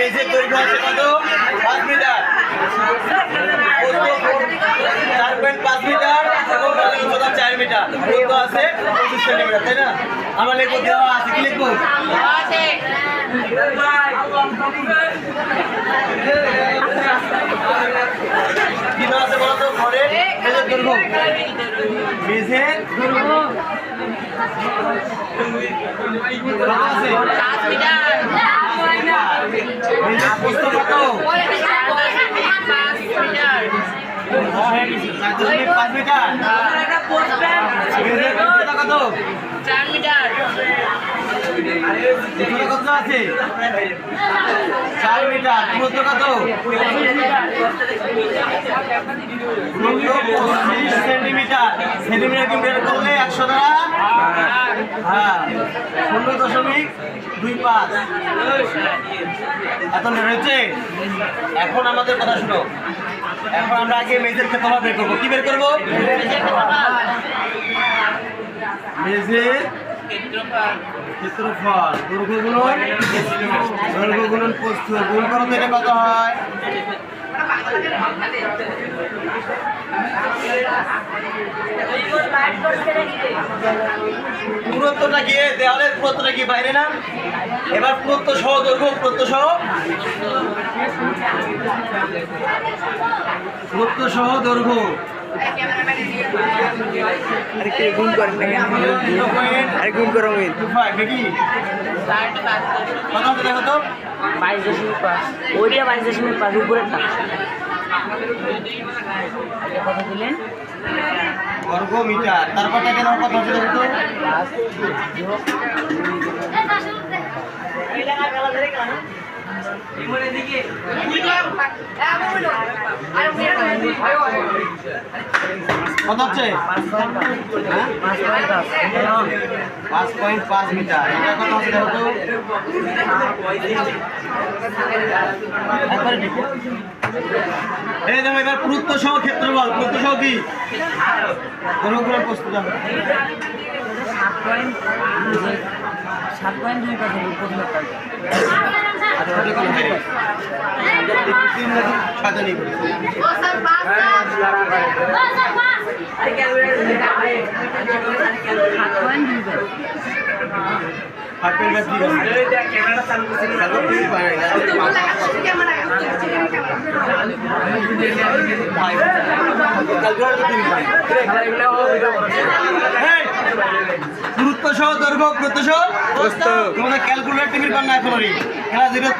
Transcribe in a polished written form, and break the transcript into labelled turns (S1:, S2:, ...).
S1: মেজের দৈর্ঘ্য আছে কত? 5 মিটার। 4.5 মিটার এবং উচ্চতা 4 মিটার। দৈর্ঘ্য আছে 25 সেন্টিমিটার, তাই না? আমার লিখবো দেওয়া আছে, কি লিখবো? কি দেওয়া আছে বলতো? ঘরের মেজের দৈর্ঘ্য, মেজের দৈর্ঘ্য কত আছে? 5 মিটার। মেজের প্রস্থ কত? 5 মিটার। মেজের উচ্চতা কত?
S2: 4 মিটার।
S1: উচ্চতা কত আছে? 4 মিটার। দূরত্ব কত? 25 সেন্টিমিটার। সেন্টিমিটার কি বের করলে 100 দ্বারা? হ্যাঁ, 0.25। এত হয়েছে। এখন আমাদের কথা শুনো। এখন আমরা আগে মেজের ক্ষেত্রফল বের করবো। কি বের করবো? মেজের ক্ষেত্রফল। দৈর্ঘ্য গুণন প্রস্থ গুণ করো তো এটা কত হয়? পুরুত্বটা গিয়ে দেওয়ালের পুরুত্বটা কি বাইরে না? এবার পুরুত্ব সহ দৈর্ঘ্য, পুরুত্ব সহ দৈর্ঘ্য
S3: আরেকটু গুণ করেন না কেন? আরে গুণ করো
S1: নাকি কত দেখো তো?
S2: 22.5। ওইটা 22.5 উপরেরটা। কত দিলেন?
S1: বর্গ মিটার। তারপরটা কেন কত হচ্ছে দেখো তো? কত হচ্ছে? 5.5 মিটার। এটা কত হচ্ছে দেখো তো? এই দেখো এবার পুরুত্ব সহ ক্ষেত্রফল। পুরুত্ব সহ কি? দৈর্ঘ্য প্রস্তুত হবে
S2: 7.2 কথা বলতে
S1: গুরুত্ব সহ দৈর্ঘ্য, গুরুত্ব সহ তোমাদের ক্যালকুলেটর টিভির বান্না এখন খেলা 0